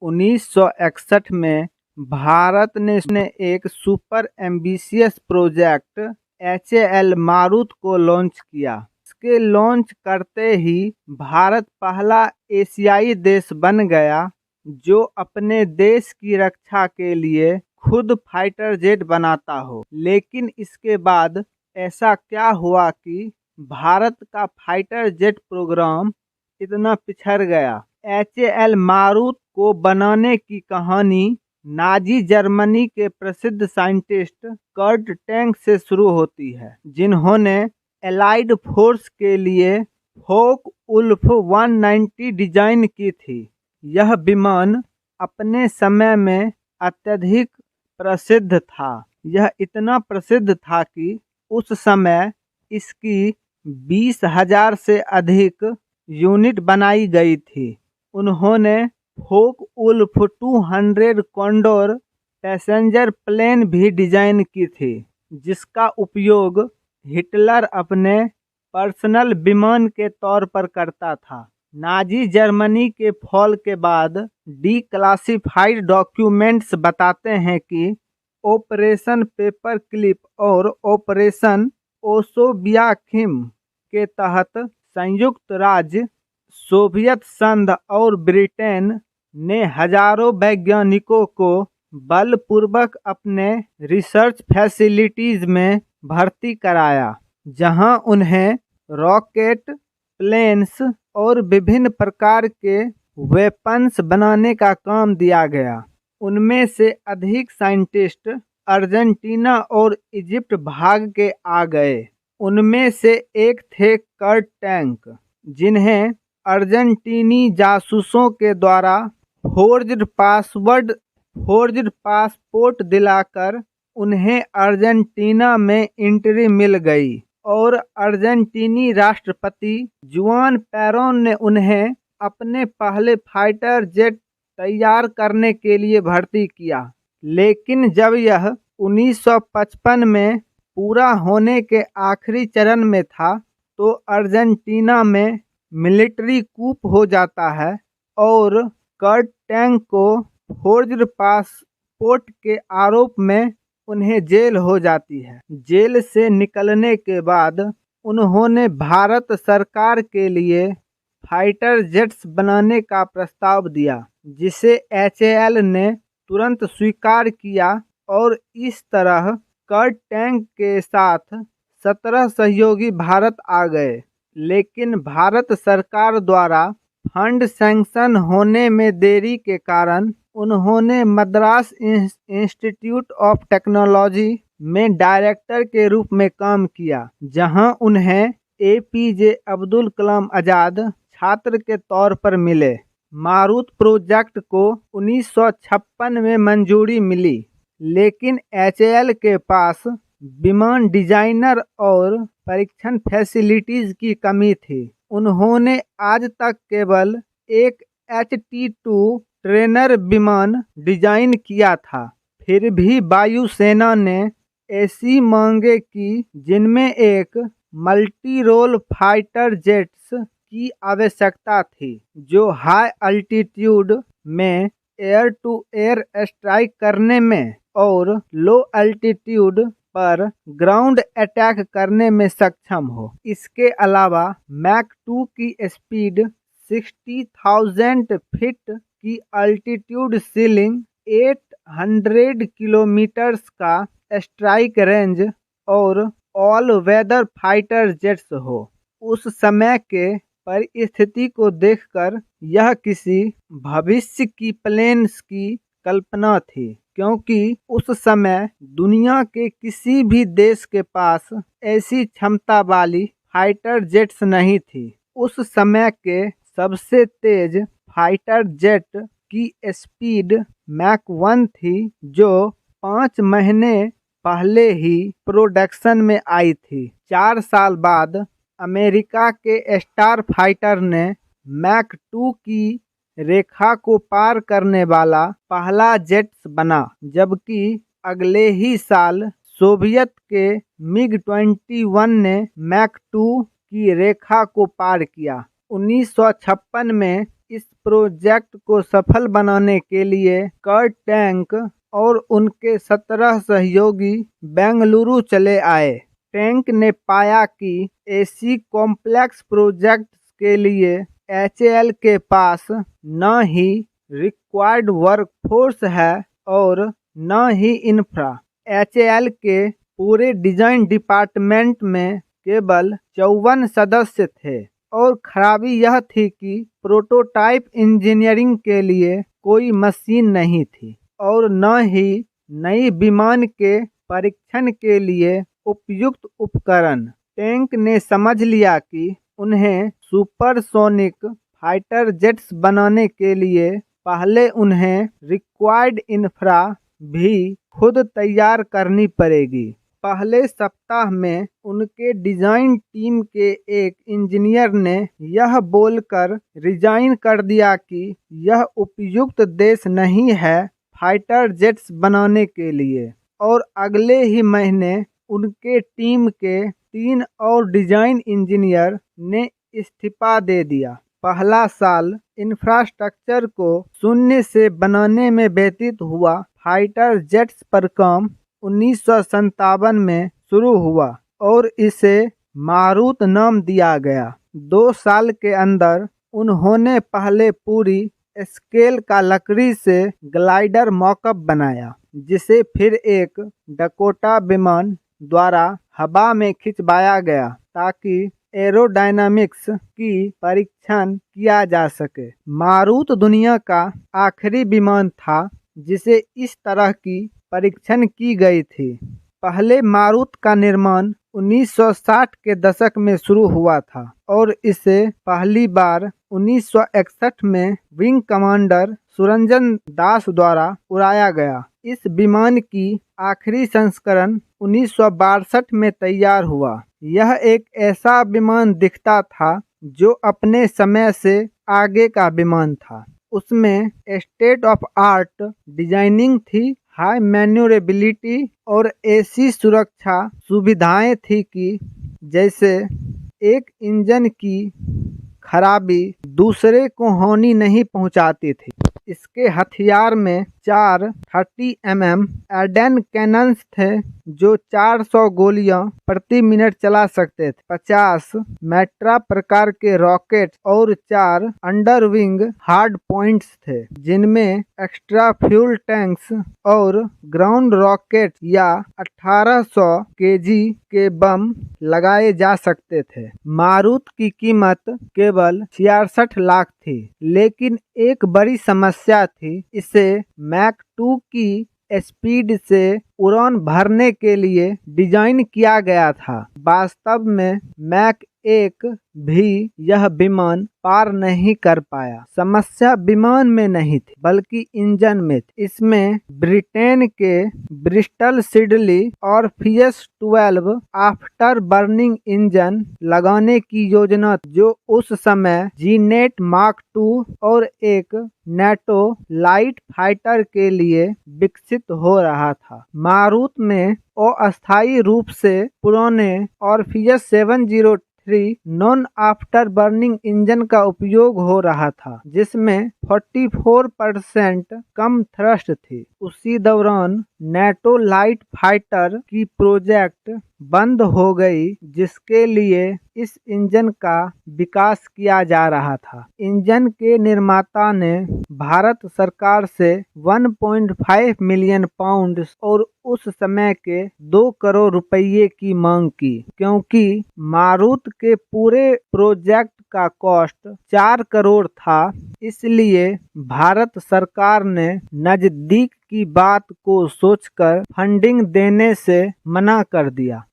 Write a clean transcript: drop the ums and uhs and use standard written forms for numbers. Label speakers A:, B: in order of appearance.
A: 1961 में भारत ने एक सुपर एम्बिशियस प्रोजेक्ट HAL मारुत को लॉन्च किया। इसके लॉन्च करते ही भारत पहला एशियाई देश बन गया जो अपने देश की रक्षा के लिए खुद फाइटर जेट बनाता हो। लेकिन इसके बाद ऐसा क्या हुआ कि भारत का फाइटर जेट प्रोग्राम इतना पिछड़ गया। HAL मारुत को बनाने की कहानी नाजी जर्मनी के प्रसिद्ध साइंटिस्ट कर्ट टैंक से शुरू होती है, जिन्होंने एलाइड फोर्स के लिए फोक वुल्फ 190 डिजाइन की थी। यह विमान अपने समय में अत्यधिक प्रसिद्ध था। यह इतना प्रसिद्ध था कि उस समय इसकी 20,000 से अधिक यूनिट बनाई गई थी। उन्होंने फोक वुल्फ 200 कॉन्डोर पैसेंजर प्लेन भी डिजाइन की थी, जिसका उपयोग हिटलर अपने पर्सनल विमान के तौर पर करता था। नाजी जर्मनी के फॉल के बाद डिक्लासिफाइड डॉक्यूमेंट्स बताते हैं कि ऑपरेशन पेपर क्लिप और ऑपरेशन ओसोबियाखिम के तहत संयुक्त राज्य, सोवियत संघ और ब्रिटेन ने हजारों वैज्ञानिकों को बलपूर्वक अपने रिसर्च फैसिलिटीज में भर्ती कराया, जहां उन्हें रॉकेट, प्लेन्स और विभिन्न प्रकार के वेपन्स बनाने का काम दिया गया। उनमें से अधिक साइंटिस्ट अर्जेंटीना और इजिप्ट भाग के आ गए। उनमें से एक थे कर्ट टैंक, जिन्हें अर्जेंटीनी जासूसों के द्वारा फोर्ज्ड पासपोर्ट दिलाकर उन्हें अर्जेंटीना में एंट्री मिल गई और अर्जेंटीनी राष्ट्रपति जुआन पेरोन ने उन्हें अपने पहले फाइटर जेट तैयार करने के लिए भर्ती किया। लेकिन जब यह 1955 में पूरा होने के आखिरी चरण में था, तो अर्जेंटीना में मिलिट्री कूप हो जाता है और कर्ट टैंक को फोर्ज्ड पासपोर्ट के आरोप में उन्हें जेल हो जाती है। जेल से निकलने के बाद उन्होंने भारत सरकार के लिए फाइटर जेट्स बनाने का प्रस्ताव दिया, जिसे HAL ने तुरंत स्वीकार किया और इस तरह कर्ट टैंक के साथ 17 सहयोगी भारत आ गए। लेकिन भारत सरकार द्वारा फंड सैंक्शन होने में देरी के कारण उन्होंने मद्रास इंस्टीट्यूट ऑफ टेक्नोलॉजी में डायरेक्टर के रूप में काम किया, जहां उन्हें APJ अब्दुल कलाम आजाद छात्र के तौर पर मिले। मारुत प्रोजेक्ट को 1956 में मंजूरी मिली, लेकिन HAL के पास विमान डिजाइनर और परीक्षण फैसिलिटीज की कमी थी। उन्होंने आज तक केवल एक HT-2 ट्रेनर विमान डिजाइन किया था। फिर भी वायुसेना ने ऐसी मांगे की जिनमें एक मल्टी रोल फाइटर जेट्स की आवश्यकता थी, जो हाई अल्टीट्यूड में एयर टू एयर स्ट्राइक करने में और लो अल्टीट्यूड पर ग्राउंड अटैक करने में सक्षम हो। इसके अलावा मैक 2 की स्पीड, 60,000 फीट की अल्टीट्यूड सीलिंग, 800 किलोमीटर्स का स्ट्राइक रेंज और ऑल वेदर फाइटर जेट्स हो। उस समय के परिस्थिति को देखकर यह किसी भविष्य की प्लेन्स की कल्पना थी, क्योंकि उस समय दुनिया के किसी भी देश के पास ऐसी क्षमता वाली फाइटर जेट्स नहीं थी। उस समय के सबसे तेज फाइटर जेट की स्पीड मैक 1 थी, जो 5 महीने पहले ही प्रोडक्शन में आई थी। 4 साल बाद अमेरिका के स्टार फाइटर ने मैक 2 की रेखा को पार करने वाला पहला जेट्स बना, जबकि अगले ही साल सोवियत के MiG-21 ने मैक 2 की रेखा को पार किया। 1956 में इस प्रोजेक्ट को सफल बनाने के लिए कर्ट टैंक और उनके 17 सहयोगी बेंगलुरु चले आए। टैंक ने पाया कि ऐसी कॉम्प्लेक्स प्रोजेक्ट्स के लिए HAL के पास न ही रिक्वायर्ड वर्कफोर्स है और न ही इंफ्रा। HAL के पूरे डिजाइन डिपार्टमेंट में केवल 54 सदस्य थे और खराबी यह थी कि प्रोटोटाइप इंजीनियरिंग के लिए कोई मशीन नहीं थी और न ही नई विमान के परीक्षण के लिए उपयुक्त उपकरण। टैंक ने समझ लिया कि उन्हें सुपरसोनिक फाइटर जेट्स बनाने के लिए पहले उन्हें रिक्वायर्ड इंफ्रा भी खुद तैयार करनी पड़ेगी। पहले सप्ताह में उनके डिजाइन टीम के एक इंजीनियर ने यह बोलकर रिजाइन कर दिया कि यह उपयुक्त देश नहीं है फाइटर जेट्स बनाने के लिए, और अगले ही महीने उनके टीम के 3 और डिजाइन इंजीनियर ने इस्तीफा दे दिया। पहला साल इंफ्रास्ट्रक्चर को शून्य से बनाने में व्यतीत हुआ। फाइटर जेट्स पर काम 1957 में शुरू हुआ और इसे मारुत नाम दिया गया। 2 साल के अंदर उन्होंने पहले पूरी स्केल का लकड़ी से ग्लाइडर मॉकअप बनाया, जिसे फिर एक डकोटा विमान द्वारा हवा में खिंचवाया गया ताकि एरोडायनामिक्स की परीक्षण किया जा सके। मारुत दुनिया का आखिरी विमान था जिसे इस तरह की परीक्षण की गई थी। पहले मारुत का निर्माण 1960 के दशक में शुरू हुआ था और इसे पहली बार 1961 में विंग कमांडर सुरंजन दास द्वारा उड़ाया गया। इस विमान की आखिरी संस्करण 1962 में तैयार हुआ। यह एक ऐसा विमान दिखता था जो अपने समय से आगे का विमान था। उसमें स्टेट ऑफ आर्ट डिजाइनिंग थी, हाई मैन्यूरेबिलिटी और ऐसी सुरक्षा सुविधाएं थी कि जैसे एक इंजन की खराबी दूसरे को हानि नहीं पहुंचाती थी। इसके हथियार में 4 30 mm एडेन कैनन्स थे जो 400 गोलियां प्रति मिनट चला सकते थे, 50 मैट्रा प्रकार के रॉकेट और 4 अंडरविंग हार्ड पॉइंट्स थे जिनमें एक्स्ट्रा फ्यूल टैंक्स और ग्राउंड रॉकेट या 1800 kg के बम लगाए जा सकते थे। मारुत की कीमत केवल 66 लाख थी, लेकिन एक बड़ी समस्या थी, इसे मैक 2 की स्पीड से उड़ान भरने के लिए डिजाइन किया गया था। वास्तव में मैक 1 भी यह विमान पार नहीं कर पाया। समस्या विमान में नहीं थी बल्कि इंजन में थी। इसमें ब्रिटेन के ब्रिस्टल सिडली और FS-12 आफ्टर बर्निंग इंजन लगाने की योजना जो उस समय जीनेट मार्क 2 और एक नेटो लाइट फाइटर के लिए विकसित हो रहा था। मारुत में अस्थायी रूप से पुराने और FS-703 non after burning engine का उपयोग हो रहा था, जिसमें 44% कम थ्रस्ट थी। उसी दौरान नेटो लाइट फाइटर की प्रोजेक्ट बंद हो गई, जिसके लिए इस इंजन का विकास किया जा रहा था। इंजन के निर्माता ने भारत सरकार से 1.5 मिलियन पाउंड और उस समय के 2 करोड़ रुपये की मांग की, क्योंकि मारुत के पूरे प्रोजेक्ट का कॉस्ट 4 करोड़ था। इसलिए भारत सरकार ने नजदीक की बात को सोचकर फंडिंग देने से मना कर दिया।